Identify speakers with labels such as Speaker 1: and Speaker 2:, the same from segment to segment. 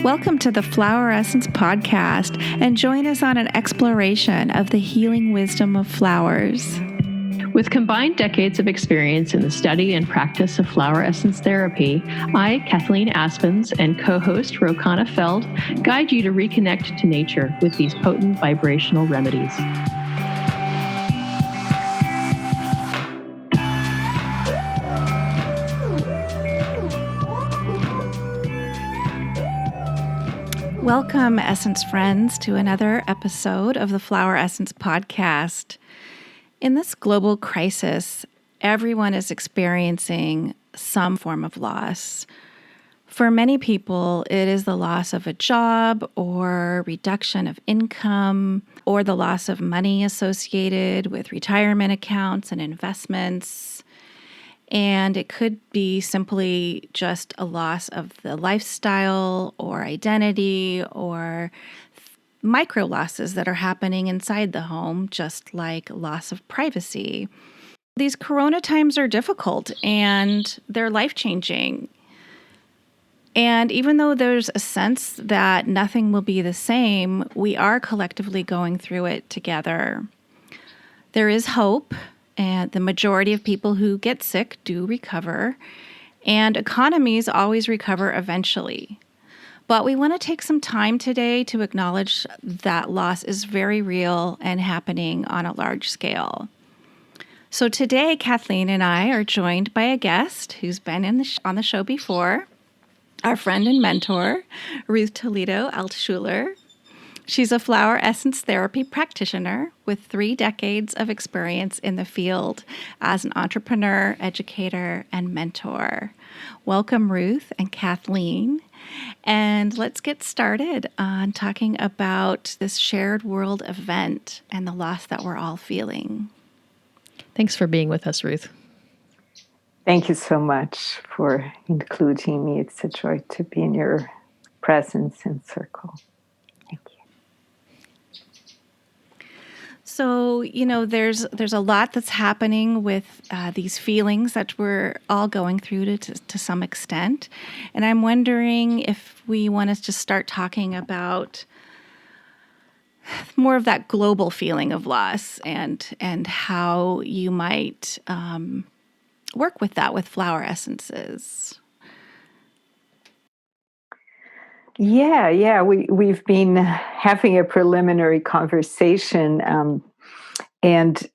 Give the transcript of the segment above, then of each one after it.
Speaker 1: Welcome to the Flower Essence podcast, and join us on an exploration of the healing wisdom of flowers.
Speaker 2: With combined decades of experience in the study and practice of flower essence therapy, I, Kathleen Aspenns, and co-host Rochana Felde guide you to reconnect to nature with these potent vibrational remedies.
Speaker 1: Welcome, Essence friends, to another episode of the Flower Essence podcast. In this global crisis, everyone is experiencing some form of loss. For many people, it is the loss of a job or reduction of income or the loss of money associated with retirement accounts and investments. And it could be simply just a loss of the lifestyle or identity or micro losses that are happening inside the home, just like loss of privacy. These corona times are difficult and they're life-changing. And even though there's a sense that nothing will be the same, we are collectively going through it together. There is hope, and the majority of people who get sick do recover, and economies always recover eventually. But we want to take some time today to acknowledge that loss is very real and happening on a large scale. So today, Kathleen and I are joined by a guest who's been on the show before, our friend and mentor, Ruth Toledo Altschuler. She's a flower essence therapy practitioner with 3 decades of experience in the field as an entrepreneur, educator, and mentor. Welcome, Ruth and Kathleen. And let's get started on talking about this shared world event and the loss that we're all feeling.
Speaker 2: Thanks for being with us, Ruth.
Speaker 3: Thank you so much for including me. It's a joy to be in your presence and circle. Thank you.
Speaker 1: So, there's a lot that's happening with these feelings that we're all going through to some extent. And I'm wondering if we want to just start talking about more of that global feeling of loss and how you might work with that with flower essences.
Speaker 3: Yeah. We've been having a preliminary conversation and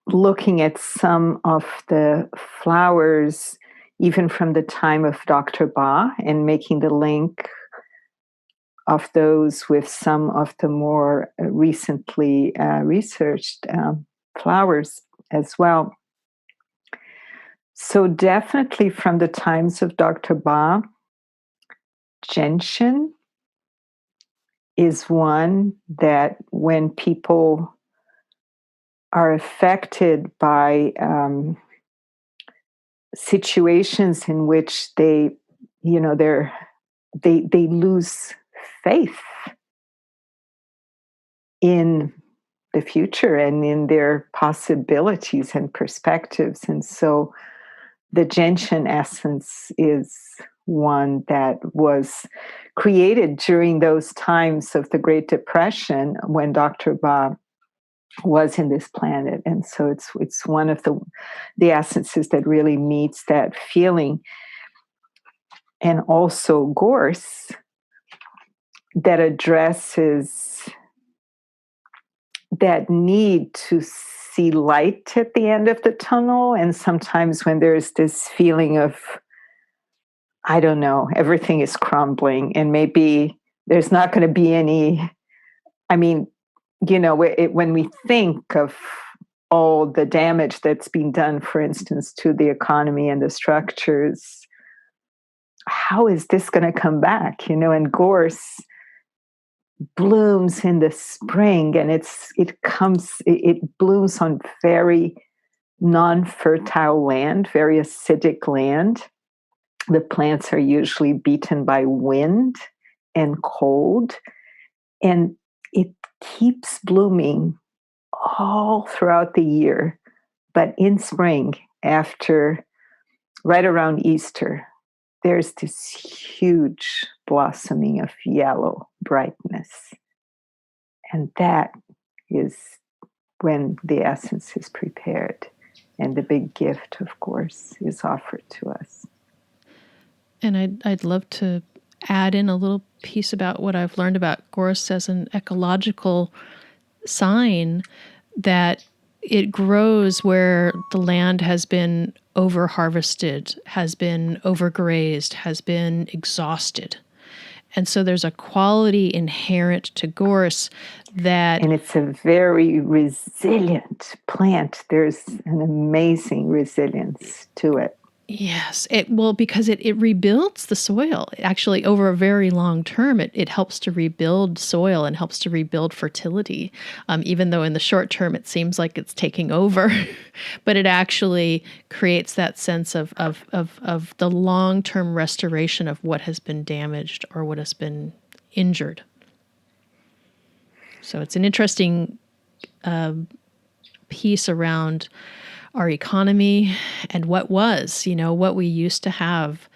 Speaker 3: looking at some of the flowers, even from the time of Dr. Ba, and making the link of those with some of the more recently researched flowers as well. So definitely from the times of Dr. Ba, gentian is one that when people are affected by situations in which they lose faith in the future and in their possibilities and perspectives. And so the gentian essence is one that was created during those times of the Great Depression when Dr. Ba was in this planet. And so it's one of the essences that really meets that feeling. And also gorse, that addresses that need to see light at the end of the tunnel. And sometimes when there's this feeling of, I don't know, everything is crumbling and maybe there's not going to be any, when we think of all the damage that's been done, for instance, to the economy and the structures, how is this going to come back? And gorse blooms in the spring and it blooms on very non-fertile land, very acidic land. The plants are usually beaten by wind and cold, and it keeps blooming all throughout the year. But in spring, right around Easter, there's this huge blossoming of yellow brightness. And that is when the essence is prepared. And the big gift, of course, is offered to us.
Speaker 2: And I'd love to add in a little piece about what I've learned about gorse as an ecological sign that it grows where the land has been over-harvested, has been overgrazed, has been exhausted. And so there's a quality inherent to gorse that...
Speaker 3: And it's a very resilient plant. There's an amazing resilience to it.
Speaker 2: Yes, because it rebuilds the soil. Actually, over a very long term, it helps to rebuild soil and helps to rebuild fertility. Even though in the short term it seems like it's taking over, but it actually creates that sense of the long-term restoration of what has been damaged or what has been injured. So it's an interesting piece around our economy and what we used to have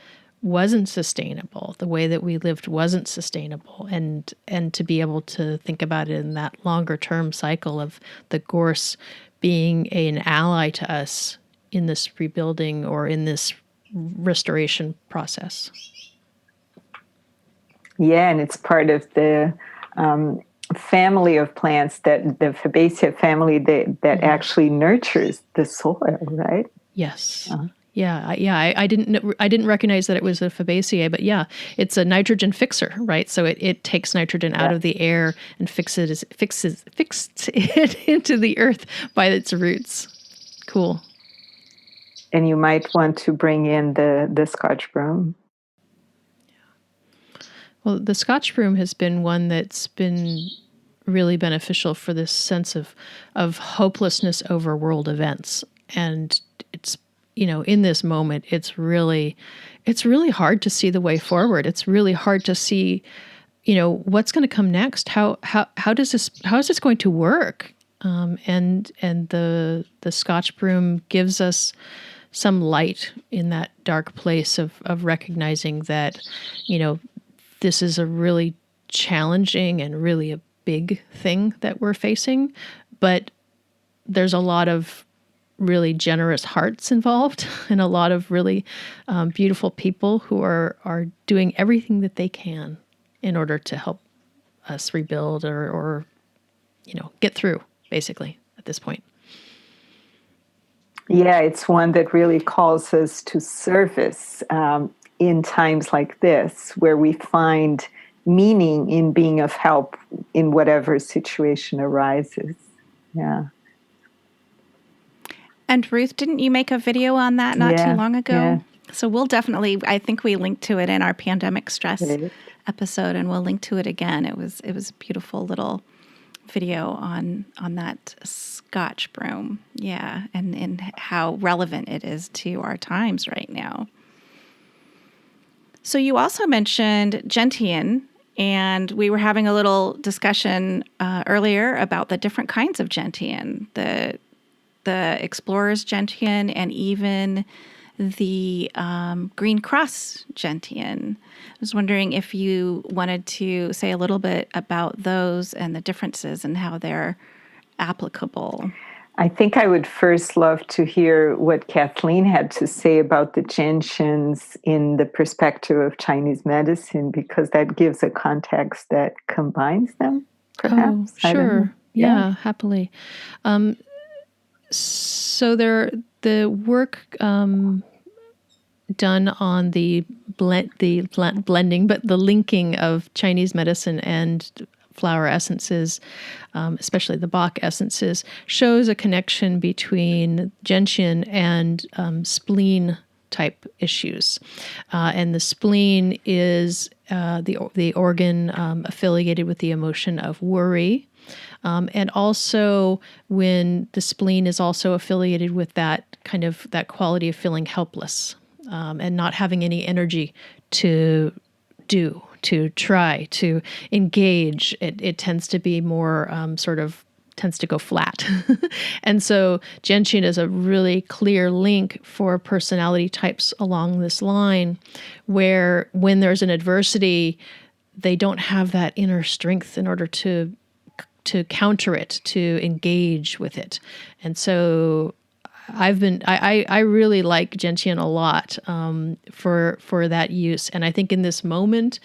Speaker 2: wasn't sustainable. The way that we lived wasn't sustainable. And to be able to think about it in that longer term cycle of the gorse being an ally to us in this rebuilding or in this restoration process.
Speaker 3: Yeah, and it's part of the family of plants, that the Fabaceae family that actually nurtures the soil, right?
Speaker 2: Yes. I didn't recognize that it was a Fabaceae, but yeah, it's a nitrogen fixer, right? So it takes nitrogen out of the air and fixes it into the earth by its roots. Cool.
Speaker 3: And you might want to bring in the Scotch broom.
Speaker 2: Well, the Scotch broom has been one that's been really beneficial for this sense of hopelessness over world events. And it's, in this moment, it's really hard to see the way forward. It's really hard to see, what's going to come next. How is this going to work? And the Scotch broom gives us some light in that dark place of recognizing that, this is a really challenging and really a big thing that we're facing, but there's a lot of really generous hearts involved and a lot of really beautiful people who are doing everything that they can in order to help us rebuild or get through, basically, at this point.
Speaker 3: Yeah, it's one that really calls us to service in times like this, where we find meaning in being of help in whatever situation arises. Yeah.
Speaker 1: And Ruth, didn't you make a video on that not too long ago?
Speaker 3: Yeah.
Speaker 1: So we'll definitely, I think we linked to it in our pandemic stress episode, and we'll link to it again. It was a beautiful little video on that Scotch broom. Yeah, and how relevant it is to our times right now. So you also mentioned gentian, and we were having a little discussion earlier about the different kinds of gentian, the explorer's gentian, and even the green cross gentian. I was wondering if you wanted to say a little bit about those and the differences and how they're applicable.
Speaker 3: I think I would first love to hear what Kathleen had to say about the gentians in the perspective of Chinese medicine, because that gives a context that combines them, perhaps.
Speaker 2: Oh, sure. Yeah, happily. So the work done on the blending, but the linking of Chinese medicine and flower essences, especially the Bach essences, shows a connection between gentian and spleen type issues. And the spleen is the organ affiliated with the emotion of worry. And also when the spleen is also affiliated with that quality of feeling helpless and not having any energy to try, to engage. It tends to be more sort of tends to go flat. And so gentian is a really clear link for personality types along this line, where when there's an adversity, they don't have that inner strength in order to counter it, to engage with it. And so I really like gentian a lot for that use. And I think in this moment,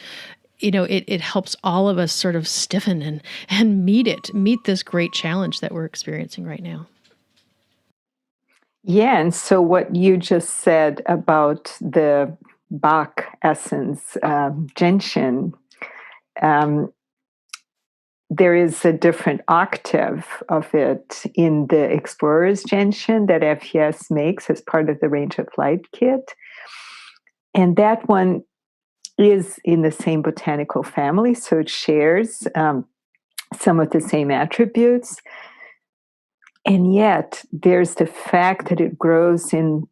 Speaker 2: it helps all of us sort of stiffen and meet this great challenge that we're experiencing right now.
Speaker 3: Yeah, and so what you just said about the Bach essence, gentian, there is a different octave of it in the Explorer's gentian that FES makes as part of the Range of Light kit. And that one is in the same botanical family, so it shares some of the same attributes. And yet, there's the fact that it grows in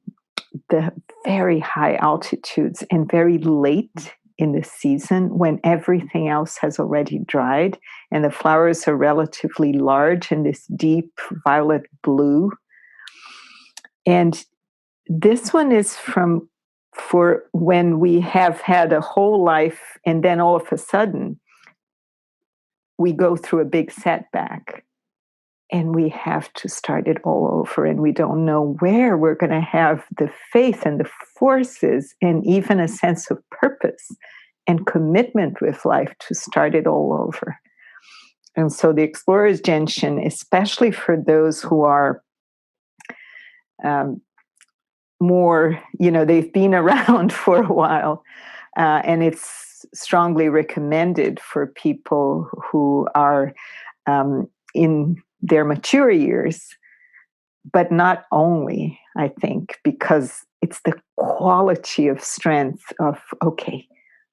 Speaker 3: the very high altitudes and very late in the season when everything else has already dried and the flowers are relatively large in this deep violet blue. And this one is for when we have had a whole life and then all of a sudden we go through a big setback and we have to start it all over, and we don't know where we're going to have the faith and the forces and even a sense of purpose and commitment with life to start it all over. And so the Explorer's gentian, especially for those who are more, they've been around for a while, and it's strongly recommended for people who are in their mature years, but not only, I think, because it's the quality of strength of, okay,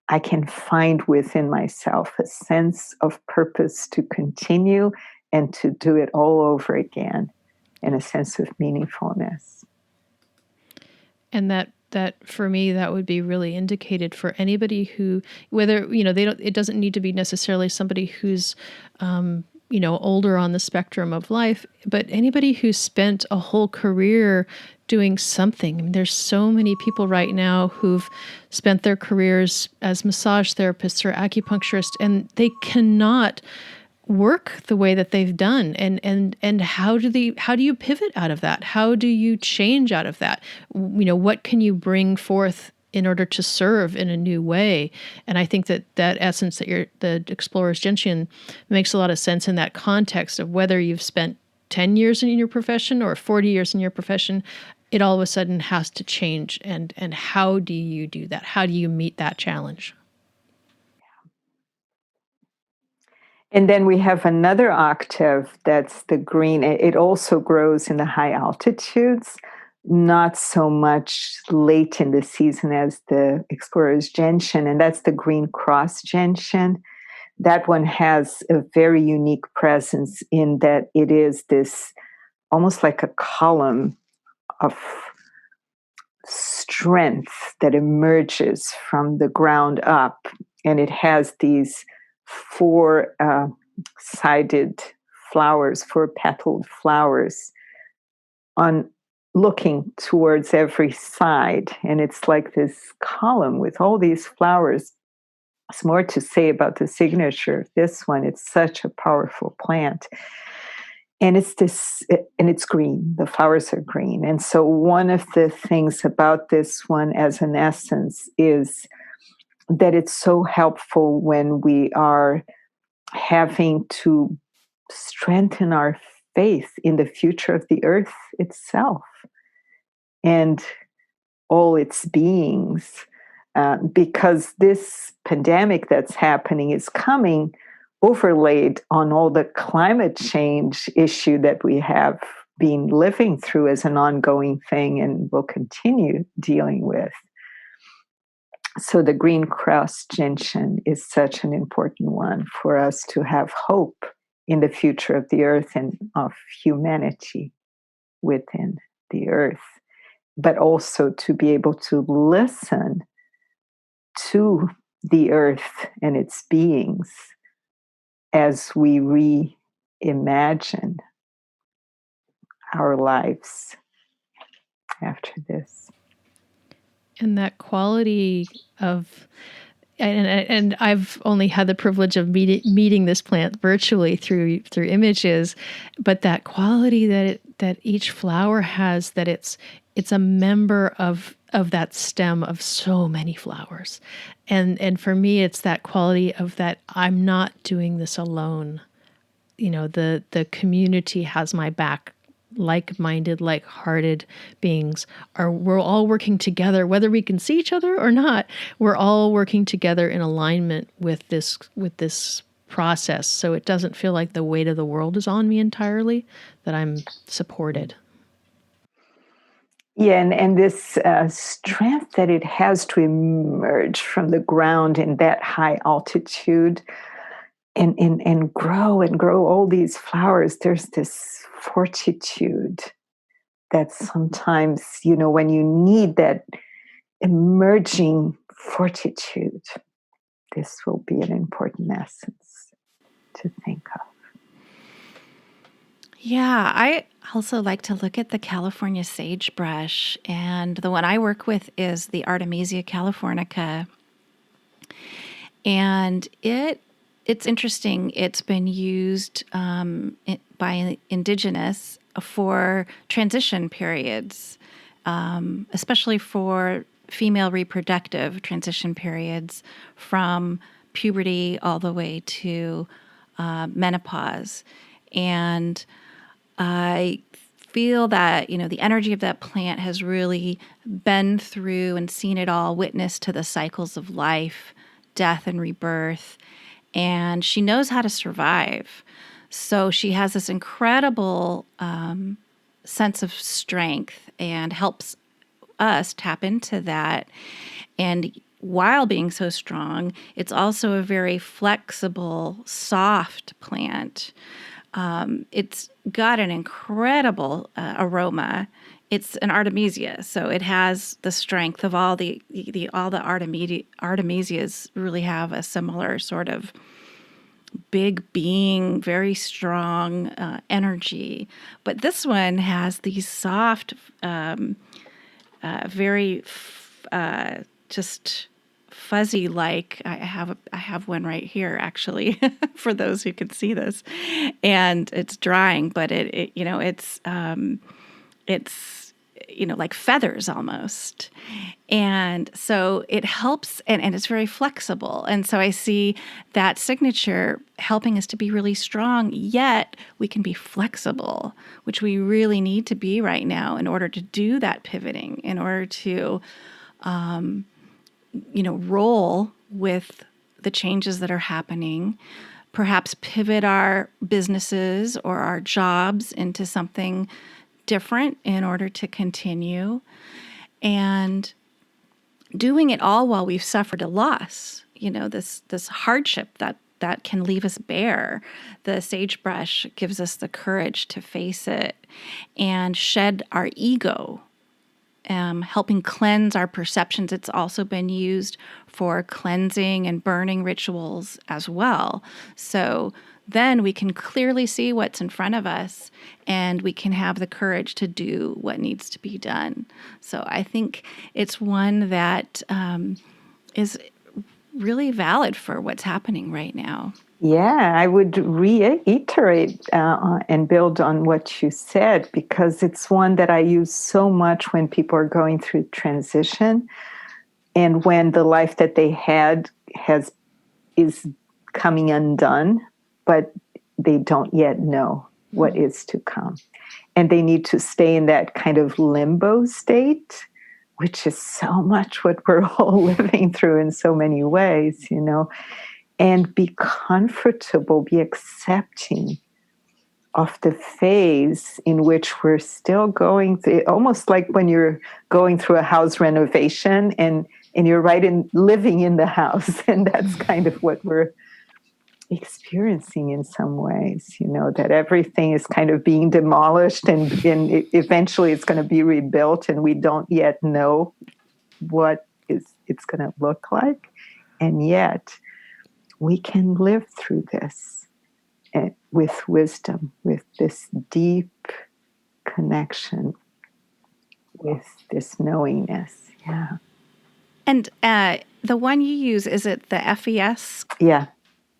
Speaker 3: I can find within myself a sense of purpose to continue and to do it all over again, and a sense of meaningfulness.
Speaker 2: And that for me, that would be really indicated for anybody who, whether, it doesn't need to be necessarily somebody who's, older on the spectrum of life, but anybody who's spent a whole career doing something. I mean, there's so many people right now who've spent their careers as massage therapists or acupuncturists, and they cannot work the way that they've done. And how do you pivot out of that? How do you change out of that? What can you bring forth in order to serve in a new way? And I think that essence that the Explorer's gentian makes a lot of sense in that context of whether you've spent 10 years in your profession or 40 years in your profession, it all of a sudden has to change. And how do you do that? How do you meet that challenge?
Speaker 3: And then we have another octave that's the green. It also grows in the high altitudes, not so much late in the season as the Explorer's gentian, and that's the green cross gentian. That one has a very unique presence in that it is this almost like a column of strength that emerges from the ground up, and it has these four-sided flowers, four-petaled flowers on looking towards every side. And it's like this column with all these flowers. It's more to say about the signature of this one. It's such a powerful plant. And it's green. The flowers are green. And so one of the things about this one as an essence is that it's so helpful when we are having to strengthen our faith in the future of the earth itself and all its beings, because this pandemic that's happening is coming overlaid on all the climate change issue that we have been living through as an ongoing thing and will continue dealing with. So the green cross gentian is such an important one for us to have hope in the future of the earth and of humanity within the earth, but also to be able to listen to the earth and its beings as we imagine our lives after this.
Speaker 2: And that quality of, and I've only had the privilege of meeting this plant virtually through images, but that quality that each flower has, that it's a member of that stem of so many flowers, and for me, it's that quality of that I'm not doing this alone. The community has my back. Like-minded, like-hearted beings we're all working together, whether we can see each other or not. We're all working together in alignment with this process. So it doesn't feel like the weight of the world is on me entirely, that I'm supported.
Speaker 3: Yeah, and this strength that it has to emerge from the ground in that high altitude and grow all these flowers. There's this fortitude that sometimes, when you need that emerging fortitude, this will be an important essence to think of.
Speaker 1: Yeah, I also like to look at the California sagebrush, and the one I work with is the Artemisia californica. And it's interesting. It's been used by indigenous for transition periods, especially for female reproductive transition periods from puberty all the way to menopause. And I feel that, the energy of that plant has really been through and seen it all, witnessed to the cycles of life, death, and rebirth. And she knows how to survive. So she has this incredible sense of strength and helps us tap into that. And while being so strong, it's also a very flexible, soft plant. It's got an incredible aroma. It's an artemisia, so it has the strength of all the artemisias really have a similar sort of big being, very strong energy. But this one has these soft, very just fuzzy like. I have one right here actually for those who can see this, and it's drying, but it's like feathers almost. And so it helps, and it's very flexible. And so I see that signature helping us to be really strong, yet we can be flexible, which we really need to be right now in order to do that pivoting, in order to, roll with the changes that are happening, perhaps pivot our businesses or our jobs into something different in order to continue, and doing it all while we've suffered a loss, this hardship that can leave us bare. The sagebrush gives us the courage to face it and shed our ego, helping cleanse our perceptions. It's also been used for cleansing and burning rituals as well. So then we can clearly see what's in front of us, and we can have the courage to do what needs to be done. So I think it's one that is really valid for what's happening right now.
Speaker 3: Yeah, I would reiterate and build on what you said, because it's one that I use so much when people are going through transition, and when the life that they had is coming undone, but they don't yet know what is to come. And they need to stay in that kind of limbo state, which is so much what we're all living through in so many ways, and be comfortable, be accepting of the phase in which we're still going through, almost like when you're going through a house renovation and you're living in the house. And that's kind of what we're experiencing in some ways, that everything is kind of being demolished and eventually it's going to be rebuilt, and we don't yet know what it's going to look like. And yet we can live through this with wisdom, with this deep connection, with this knowingness. Yeah.
Speaker 1: And the one you use, is it the FES?
Speaker 3: Yeah.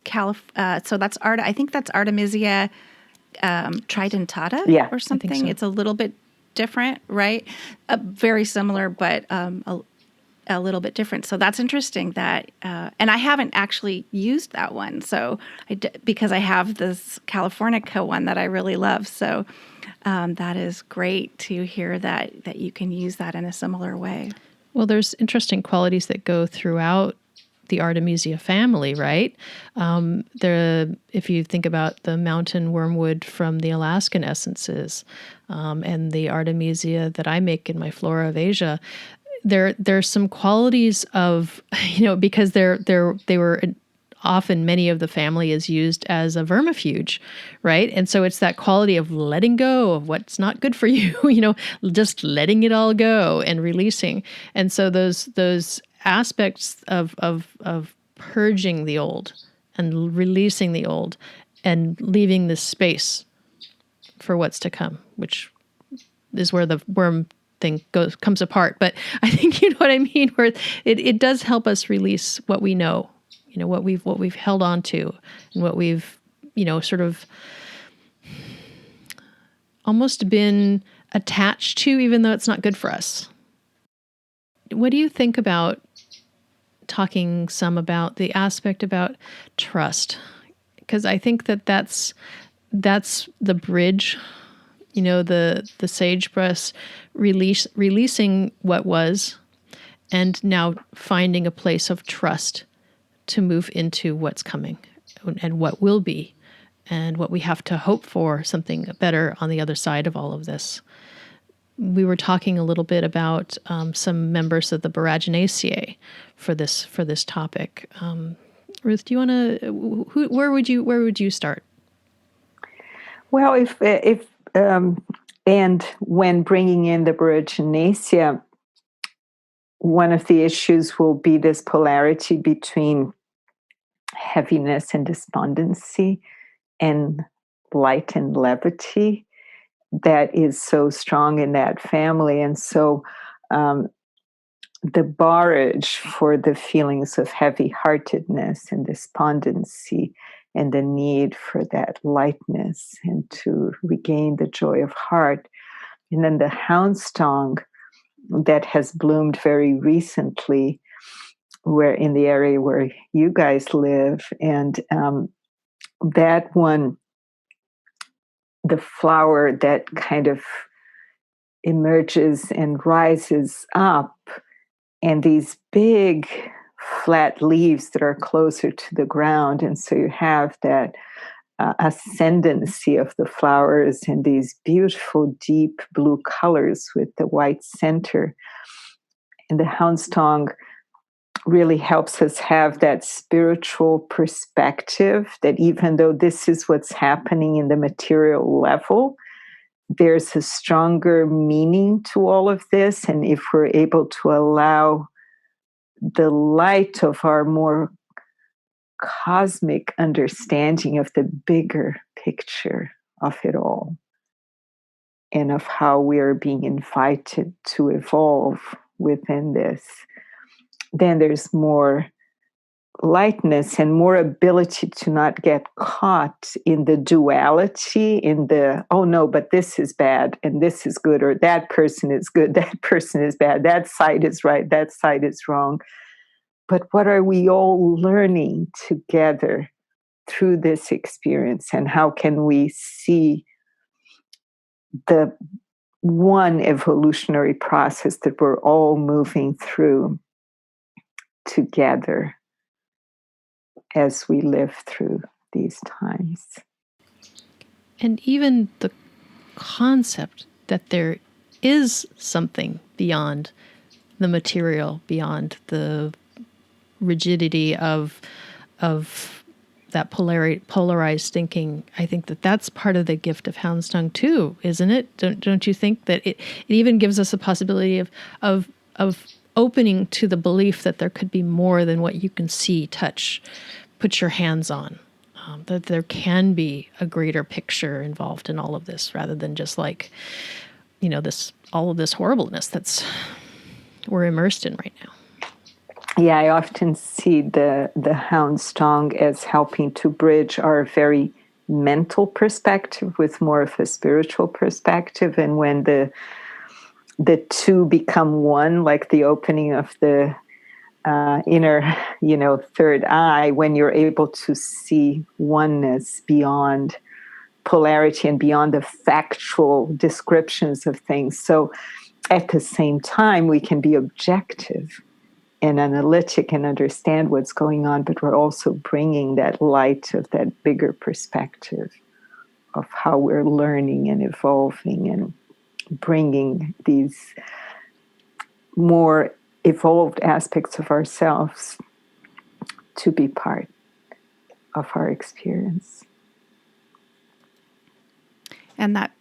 Speaker 1: So that's I think that's Artemisia tridentata
Speaker 3: Yeah,
Speaker 1: or
Speaker 2: I
Speaker 1: something.
Speaker 2: think so.
Speaker 1: It's a little bit different, right? Very similar, but a little bit different. So that's interesting that, and I haven't actually used that one. So because I have this Californica one that I really love. So that is great to hear that you can use that in a similar way.
Speaker 2: Well, there's interesting qualities that go throughout the Artemisia family, right? If you think about the mountain wormwood from the Alaskan essences, and the Artemisia that I make in my Flora of Asia, there's some qualities of, because they were often, many of the family is used as a vermifuge, right? And so it's that quality of letting go of what's not good for you, just letting it all go and releasing. And so those aspects of purging the old and releasing the old and leaving this space for what's to come, which is where the worm thing comes apart. But I think you know what I mean, where it does help us release what we know, what we've held on to, and what we've, sort of almost been attached to, even though it's not good for us. What do you think about talking some about the aspect about trust? Because I think that's the bridge, the sagebrush releasing what was, and now finding a place of trust to move into what's coming and what will be, and what we have to hope for, something better on the other side of all of this. We were talking a little bit about some members of the Boraginaceae for this topic. Ruth, do you want to? Where would you start?
Speaker 3: Well, if and when bringing in the Boraginaceae, one of the issues will be this polarity between heaviness and despondency and light and levity that is so strong in that family. And so the barrage for the feelings of heavy-heartedness and despondency and the need for that lightness and to regain the joy of heart. And then the houndstong that has bloomed very recently, where in the area where you guys live, and that one, the flower that kind of emerges and rises up, and these big flat leaves that are closer to the ground. And so you have that ascendancy of the flowers in these beautiful deep blue colors with the white center. And the houndstong really helps us have that spiritual perspective that even though this is what's happening in the material level, there's a stronger meaning to all of this. And if we're able to allow the light of our more cosmic understanding of the bigger picture of it all, and of how we are being invited to evolve within this, then there's more lightness and more ability to not get caught in the duality, in the, oh no, but this is bad and this is good, or that person is good, that person is bad, that side is right, that side is wrong. But what are we all learning together through this experience, and how can we see the one evolutionary process that we're all moving through together as we live through these times?
Speaker 2: And even the concept that there is something beyond the material, beyond the rigidity of that polarized thinking. I think that's part of the gift of houndstong too, isn't it? Don't you think that it even gives us a possibility of opening to the belief that there could be more than what you can see, touch, put your hands on? that there can be a greater picture involved in all of this, rather than just like, all of this horribleness that's we're immersed in right now.
Speaker 3: Yeah, I often see the hound song as helping to bridge our very mental perspective with more of a spiritual perspective. And when the two become one, like the opening of the inner, third eye, when you're able to see oneness beyond polarity and beyond the factual descriptions of things. So at the same time, we can be objective and analytic and understand what's going on, but we're also bringing that light of that bigger perspective of how we're learning and evolving and bringing these more evolved aspects of ourselves to be part of our experience.
Speaker 1: And that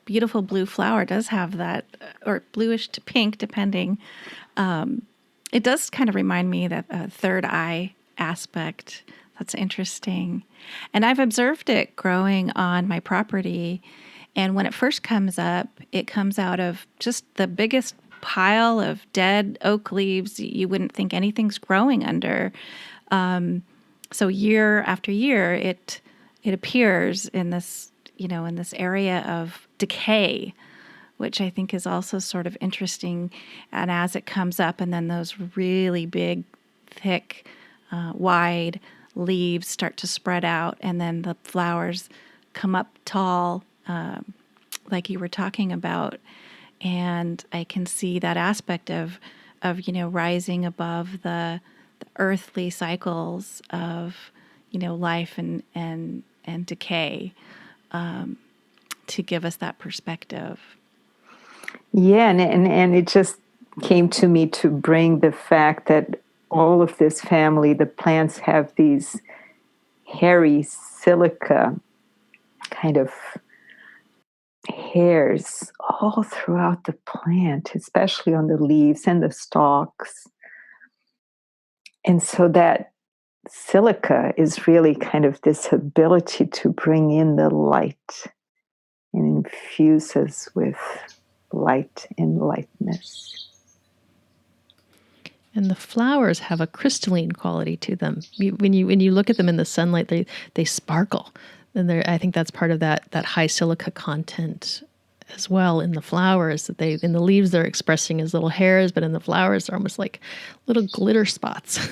Speaker 1: beautiful blue flower does have that, or bluish to pink, depending. It does kind of remind me that third eye aspect. That's interesting. And I've observed it growing on my property. And when it first comes up, it comes out of just the biggest pile of dead oak leaves you wouldn't think anything's growing under. So year after year, it appears in this, in this area of decay, which I think is also sort of interesting. And as it comes up, and then those really big, thick, wide leaves start to spread out, and then the flowers come up tall, like you were talking about. And I can see that aspect of rising above the earthly cycles of, life and decay, to give us that perspective.
Speaker 3: Yeah, and it just came to me to bring the fact that all of this family, the plants have these hairy silica kind of hairs all throughout the plant, especially on the leaves and the stalks. And so that silica is really kind of this ability to bring in the light and infuse us with light and lightness.
Speaker 2: And the flowers have a crystalline quality to them. When you look at them in the sunlight, they sparkle. And I think that's part of that high silica content as well in the flowers. That in the leaves they're expressing as little hairs, but in the flowers they're almost like little glitter spots.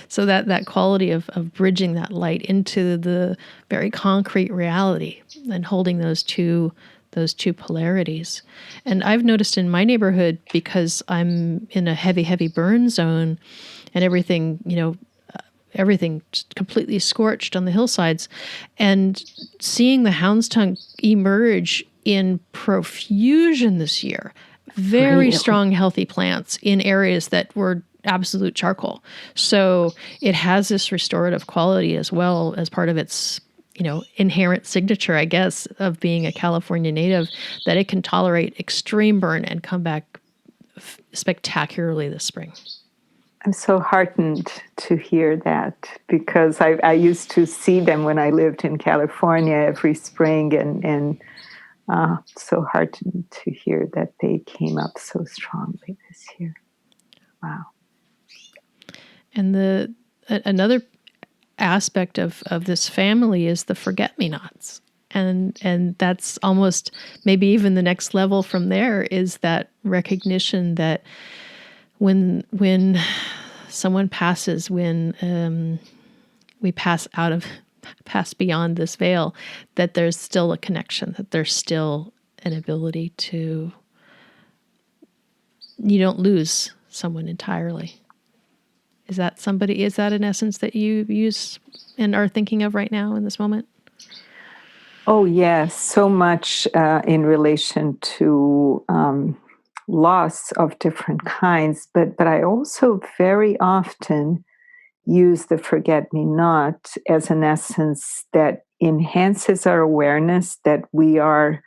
Speaker 2: So that quality of bridging that light into the very concrete reality and holding those two polarities. And I've noticed in my neighborhood, because I'm in a heavy burn zone and everything just completely scorched on the hillsides, and seeing the houndstooth emerge in profusion this year, very strong, healthy plants in areas that were absolute charcoal. So it has this restorative quality as well as part of its inherent signature, I guess, of being a California native, that it can tolerate extreme burn and come back spectacularly this spring.
Speaker 3: I'm so heartened to hear that, because I used to see them when I lived in California every spring, and so heartened to hear that they came up so strongly this year. Wow.
Speaker 2: And another aspect of this family is the forget-me-nots. And that's almost maybe even the next level from there, is that recognition that when someone passes, when we pass beyond this veil, that there's still a connection, that there's still an ability to, you don't lose someone entirely. Is that an essence that you use and are thinking of right now in this moment?
Speaker 3: Oh, yes, so much in relation to loss of different kinds, but I also very often use the forget-me-not as an essence that enhances our awareness that we are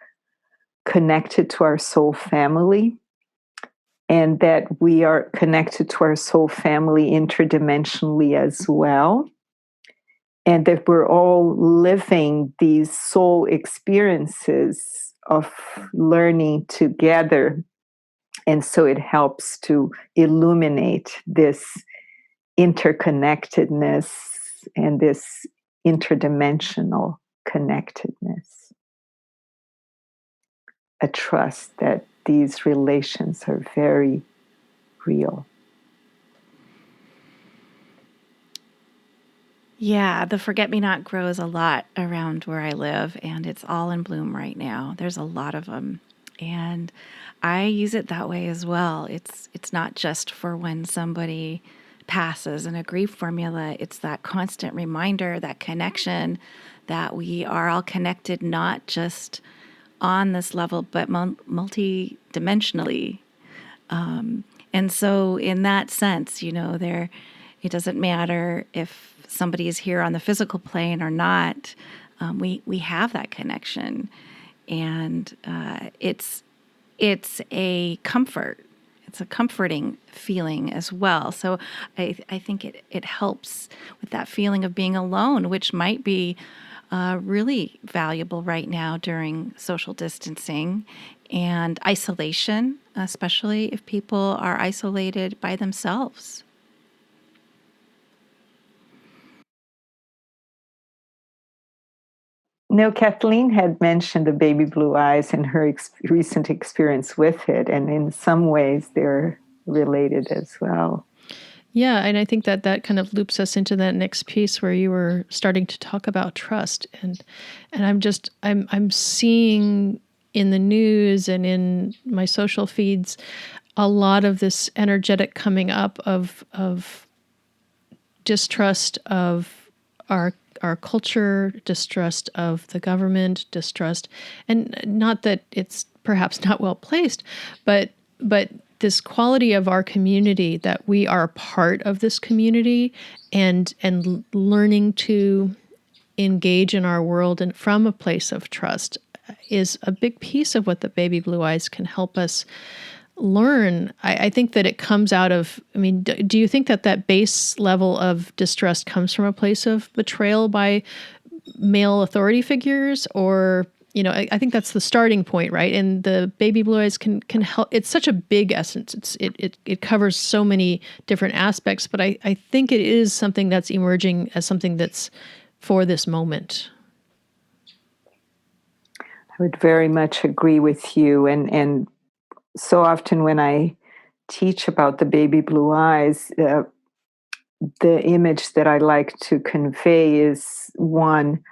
Speaker 3: connected to our soul family, and that we are connected to our soul family interdimensionally as well. and that we're all living these soul experiences of learning together. And so it helps to illuminate this interconnectedness and this interdimensional connectedness. A trust that these relations are very real.
Speaker 1: Yeah, the forget-me-not grows a lot around where I live, and it's all in bloom right now. There's a lot of them, and I use it that way as well. It's not just for when somebody passes in a grief formula. It's that constant reminder, that connection, that we are all connected, not just on this level, but multi-dimensionally. And so in that sense, it doesn't matter if somebody is here on the physical plane or not. We have that connection, and it's a comfort. It's a comforting feeling as well. So I think it helps with that feeling of being alone, which might be really valuable right now during social distancing and isolation, especially if people are isolated by themselves.
Speaker 3: No, Kathleen had mentioned the baby blue eyes and her recent experience with it, and in some ways they're related as well.
Speaker 2: Yeah, and I think that kind of loops us into that next piece where you were starting to talk about trust, and I'm seeing in the news and in my social feeds a lot of this energetic coming up of distrust of our culture, distrust of the government, distrust, and not that it's perhaps not well placed, but this quality of our community, that we are part of this community, and learning to engage in our world and from a place of trust is a big piece of what the baby blue eyes can help us learn. I think that it comes out of, do you think that base level of distrust comes from a place of betrayal by male authority figures? Or, I think that's the starting point, right? And the baby blue eyes can help. It's such a big essence. It covers so many different aspects, but I think it is something that's emerging as something that's for this moment.
Speaker 3: I would very much agree with you. And so often when I teach about the baby blue eyes, the image that I like to convey is one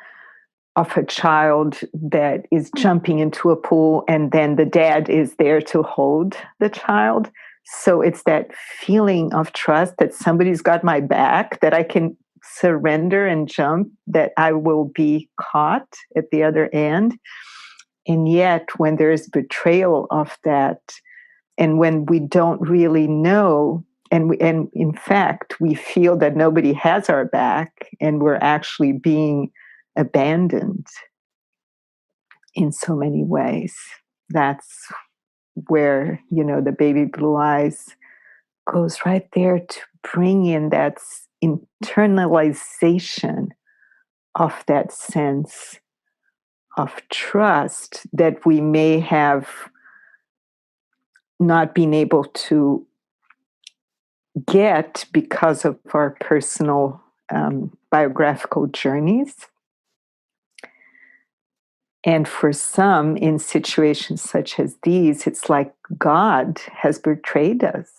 Speaker 3: of a child that is jumping into a pool, and then the dad is there to hold the child. So it's that feeling of trust that somebody's got my back, that I can surrender and jump, that I will be caught at the other end. And yet, when there's betrayal of that, and when we don't really know, and in fact, we feel that nobody has our back, and we're actually being abandoned in so many ways, that's where, the baby blue eyes goes right there to bring in that internalization of that sense of trust that we may have not been able to get because of our personal biographical journeys. And for some, in situations such as these, it's like God has betrayed us,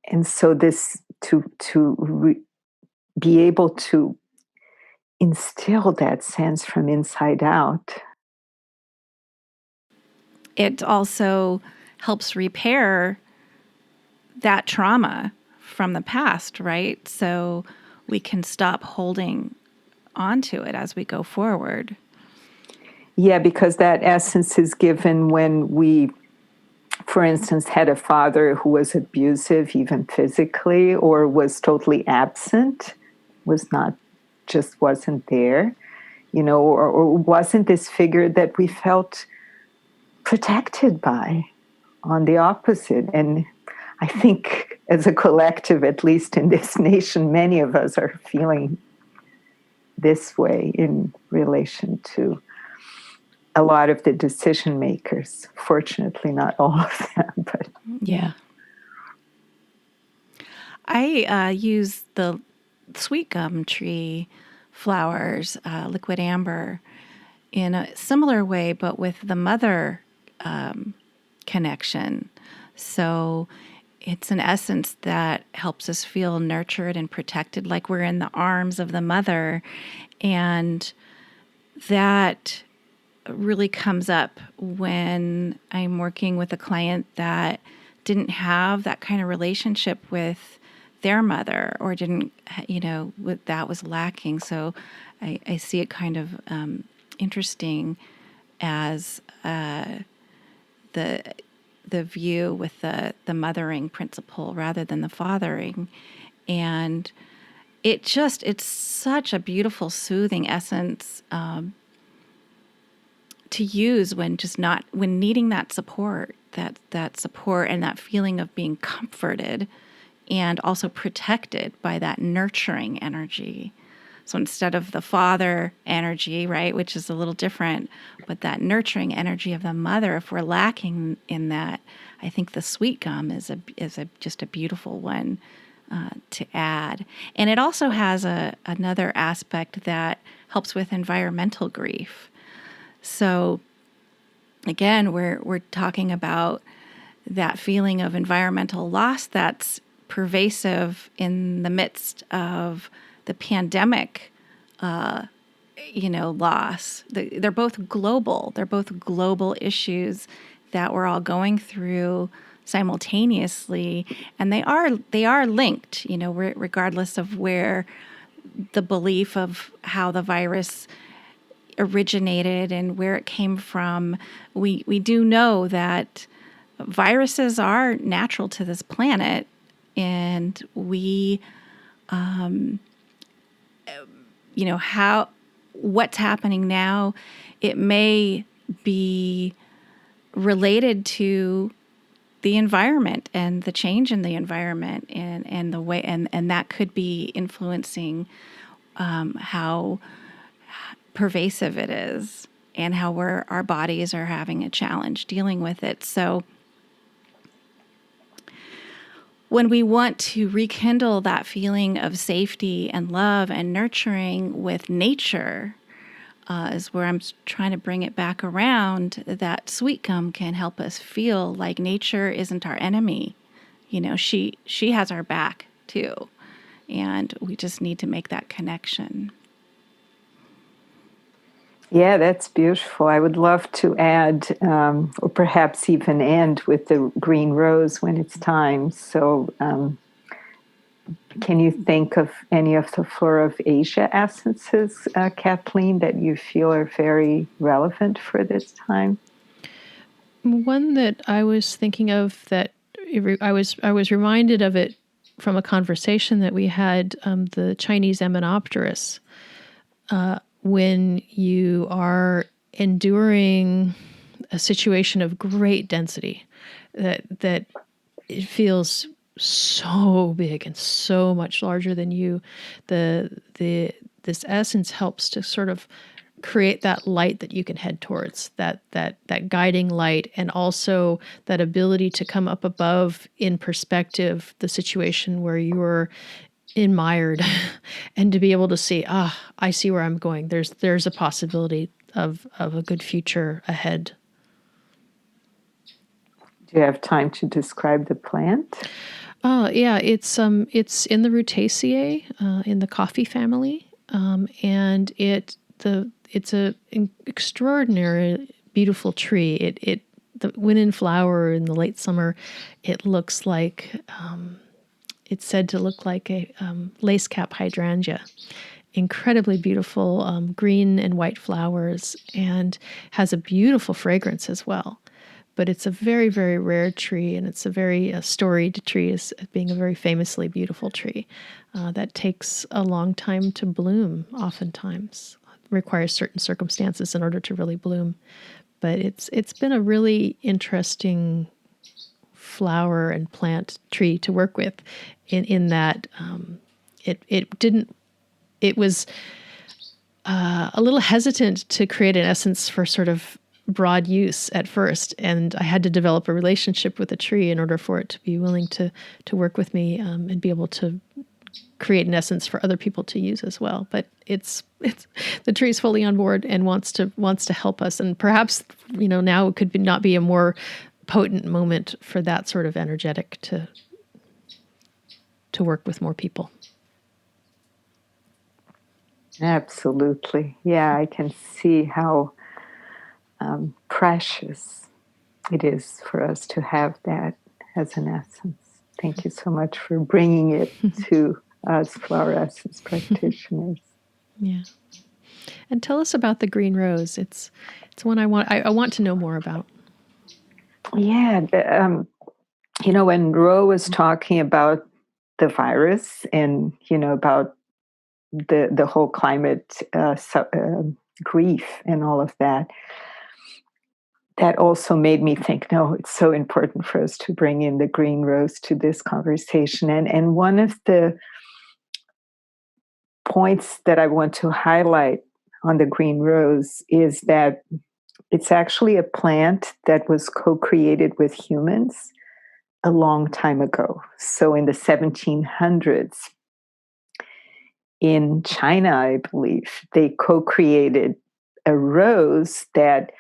Speaker 3: And so this be able to instill that sense from inside out.
Speaker 1: It also helps repair that trauma from the past, right? So we can stop holding onto it as we go forward.
Speaker 3: Yeah, because that essence is given when we, for instance, had a father who was abusive, even physically, or was totally absent, wasn't there, or wasn't this figure that we felt protected by. On the opposite. And I think as a collective, at least in this nation, many of us are feeling this way in relation to a lot of the decision makers. Fortunately, not all of them, but
Speaker 1: Yeah. I use the sweet gum tree flowers, liquid amber, in a similar way, but with the mother connection. So it's an essence that helps us feel nurtured and protected, like we're in the arms of the mother. And that really comes up when I'm working with a client that didn't have that kind of relationship with their mother, or didn't, that was lacking. So I see it kind of interesting as the view with the mothering principle rather than the fathering. And it's such a beautiful, soothing essence to use when needing that support, that support and that feeling of being comforted and also protected by that nurturing energy. So instead of the father energy, right, which is a little different, but that nurturing energy of the mother, if we're lacking in that, I think the sweet gum is just a beautiful one to add. And it also has another aspect that helps with environmental grief. So again, we're talking about that feeling of environmental loss that's pervasive in the midst of the pandemic, loss. They're both global. They're both global issues that we're all going through simultaneously, and they are linked. Regardless of where the belief of how the virus originated and where it came from, we do know that viruses are natural to this planet, and we what's happening now, it may be related to the environment and the change in the environment, and the way, and that could be influencing how pervasive it is, and how our bodies are having a challenge dealing with it. So when we want to rekindle that feeling of safety and love and nurturing with nature, is where I'm trying to bring it back around, that sweet gum can help us feel like nature isn't our enemy. She has our back too. And we just need to make that connection.
Speaker 3: Yeah, that's beautiful. I would love to add, or perhaps even end with the green rose when it's time. So can you think of any of the Flora of Asia essences, Kathleen, that you feel are very relevant for this time?
Speaker 2: One that I was thinking of that I was reminded of it from a conversation that we had, the Chinese Emenopterus. When you are enduring a situation of great density, that it feels so big and so much larger than you, this essence helps to sort of create that light that you can head towards, that guiding light, and also that ability to come up above in perspective the situation where you're admired and to be able to see, I see where I'm going. There's a possibility of a good future ahead.
Speaker 3: Do you have time to describe the plant?
Speaker 2: Yeah, it's in the Rutaceae, in the coffee family, and it's an extraordinary, beautiful tree. When in flower in the late summer, it looks like. It's said to look like a lace cap hydrangea. Incredibly beautiful green and white flowers, and has a beautiful fragrance as well. But it's a very, very rare tree, and it's a very storied tree, as being a very famously beautiful tree that takes a long time to bloom, oftentimes. Requires certain circumstances in order to really bloom. But it's been a really interesting flower and plant tree to work with, in that it was a little hesitant to create an essence for sort of broad use at first, and I had to develop a relationship with the tree in order for it to be willing to work with me and be able to create an essence for other people to use as well. But it's the tree is fully on board and wants to help us, and perhaps now it could not be a more potent moment for that sort of energetic to work with more people.
Speaker 3: Absolutely. Yeah, I can see how precious it is for us to have that as an essence. Thank you so much for bringing it to us flower essence practitioners.
Speaker 2: Yeah. And tell us about the green rose. It's one I want to know more about.
Speaker 3: Yeah, when Ro was talking about the virus and about the whole climate grief and all of that, that also made me think, no, it's so important for us to bring in the green rose to this conversation. And one of the points that I want to highlight on the green rose is that it's actually a plant that was co-created with humans a long time ago. So in the 1700s, in China, I believe, they co-created a rose that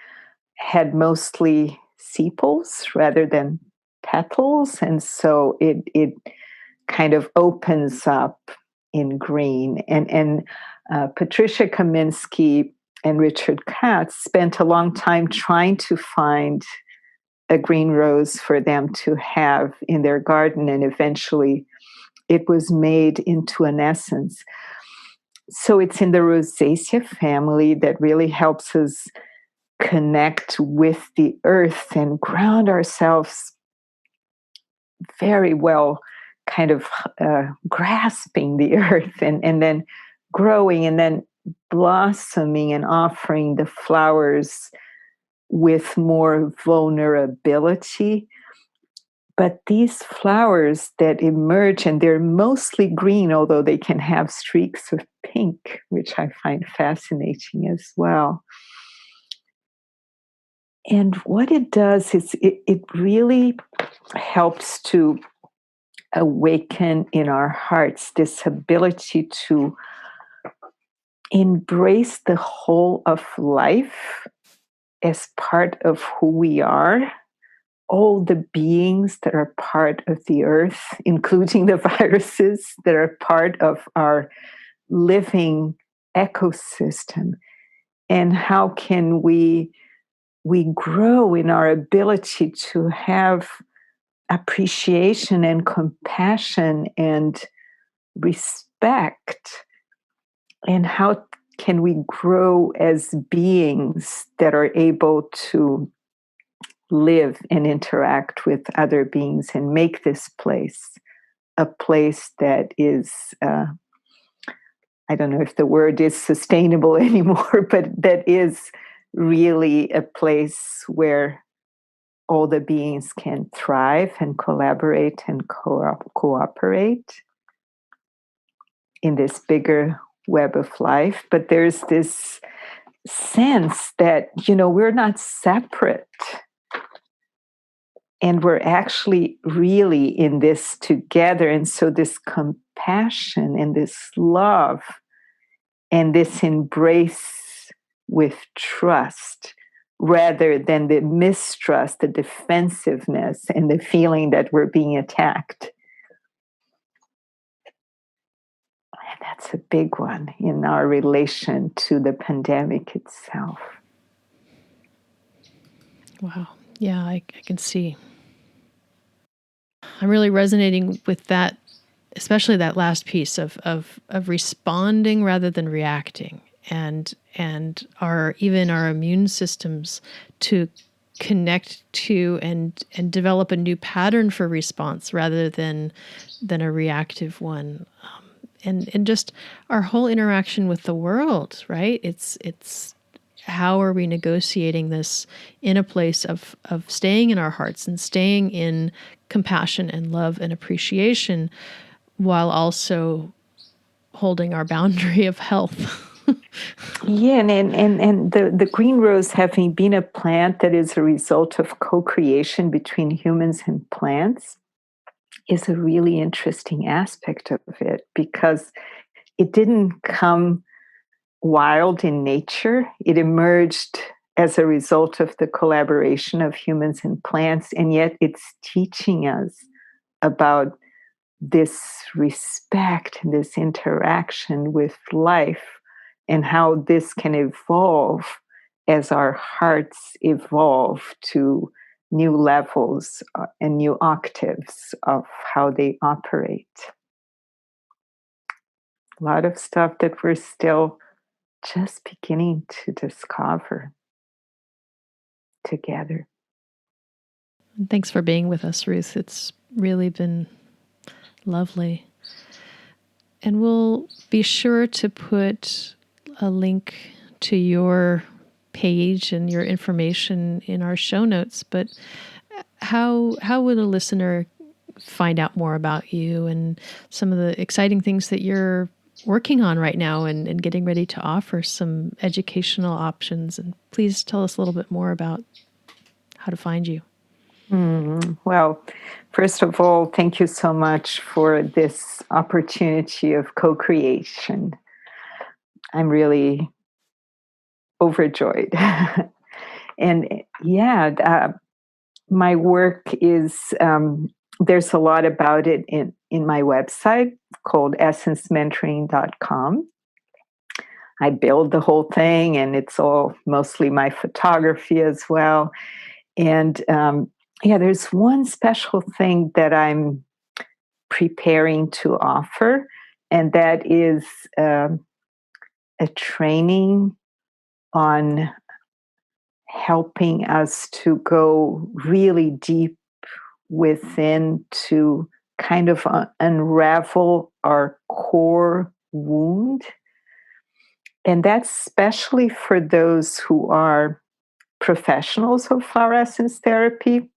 Speaker 3: had mostly sepals rather than petals. And so it kind of opens up in green. And Patricia Kaminsky and Richard Katz spent a long time trying to find a green rose for them to have in their garden. And eventually it was made into an essence. So it's in the Rosacea family that really helps us connect with the earth and ground ourselves very well, kind of grasping the earth and then growing and then blossoming and offering the flowers with more vulnerability. But these flowers that emerge, and they're mostly green, although they can have streaks of pink, which I find fascinating as well. And what it does is it really helps to awaken in our hearts this ability to embrace the whole of life as part of who we are, all the beings that are part of the earth, including the viruses that are part of our living ecosystem. And how can we grow in our ability to have appreciation and compassion and respect? And how can we grow as beings that are able to live and interact with other beings and make this place a place that is, I don't know if the word is sustainable anymore, but that is really a place where all the beings can thrive and collaborate and cooperate in this bigger web of life. But there's this sense that, we're not separate. And we're actually really in this together. And so this compassion and this love and this embrace with trust, rather than the mistrust, the defensiveness, and the feeling that we're being attacked. And that's a big one in our relation to the pandemic itself.
Speaker 2: Wow. Yeah, I can see. I'm really resonating with that, especially that last piece of responding rather than reacting, and our immune systems to connect to and develop a new pattern for response rather than a reactive one, and just our whole interaction with the world, right? It's how are we negotiating this in a place of staying in our hearts and staying in compassion and love and appreciation while also holding our boundary of health.
Speaker 3: Yeah, and the green rose having been a plant that is a result of co-creation between humans and plants is a really interesting aspect of it, because it didn't come wild in nature. It emerged as a result of the collaboration of humans and plants, and yet it's teaching us about this respect, this interaction with life, and how this can evolve as our hearts evolve to new levels and new octaves of how they operate. A lot of stuff that we're still just beginning to discover together.
Speaker 2: Thanks for being with us, Ruth. It's really been lovely. And we'll be sure to put a link to your page and your information in our show notes. But how would a listener find out more about you and some of the exciting things that you're working on right now and getting ready to offer some educational options? And please tell us a little bit more about how to find you.
Speaker 3: Well, first of all, thank you so much for this opportunity of co-creation. I'm really overjoyed. And my work is, there's a lot about it in my website called essencementoring.com. I build the whole thing, and it's all mostly my photography as well. And there's one special thing that I'm preparing to offer, and that is a training on helping us to go really deep within to kind of unravel our core wound. And that's especially for those who are professionals of flower essence therapy,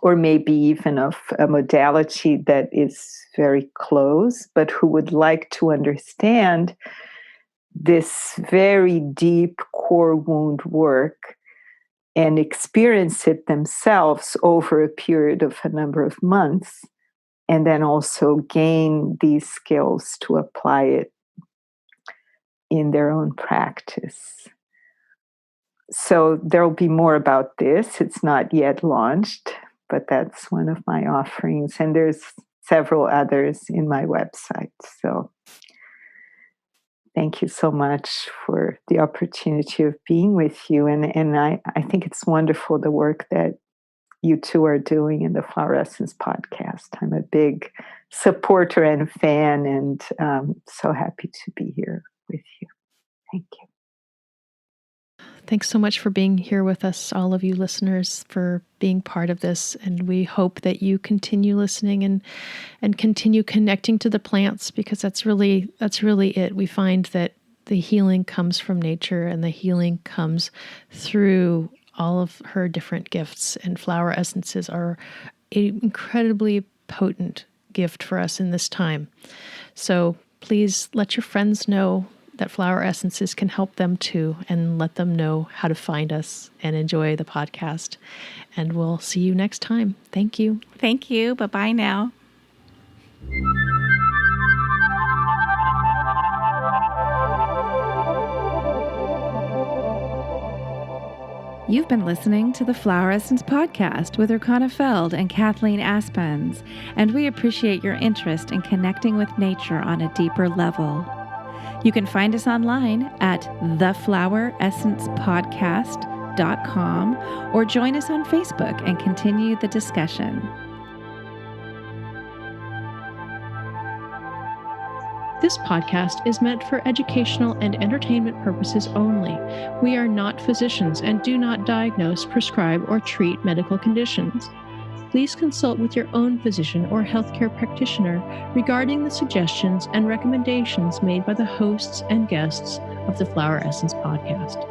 Speaker 3: or maybe even of a modality that is very close, but who would like to understand this very deep core wound work and experience it themselves over a period of a number of months, and then also gain these skills to apply it in their own practice. So there'll be more about this. It's not yet launched, but that's one of my offerings. And there's several others in my website. So thank you so much for the opportunity of being with you. And I think it's wonderful, the work that you two are doing in the Flower Essence podcast. I'm a big supporter and fan, and so happy to be here with you. Thank you.
Speaker 2: Thanks so much for being here with us, all of you listeners, for being part of this. And we hope that you continue listening and continue connecting to the plants, because that's really it. We find that the healing comes from nature, and the healing comes through all of her different gifts. And flower essences are an incredibly potent gift for us in this time. So please let your friends know that flower essences can help them too, and let them know how to find us and enjoy the podcast. And we'll see you next time. Thank you.
Speaker 1: Thank you. Bye-bye now. You've been listening to the Flower Essence Podcast with Rochana Felde and Kathleen Aspenns, and we appreciate your interest in connecting with nature on a deeper level. You can find us online at thefloweressencepodcast.com, or join us on Facebook and continue the discussion.
Speaker 2: This podcast is meant for educational and entertainment purposes only. We are not physicians and do not diagnose, prescribe, or treat medical conditions. Please consult with your own physician or healthcare practitioner regarding the suggestions and recommendations made by the hosts and guests of the Flower Essence Podcast.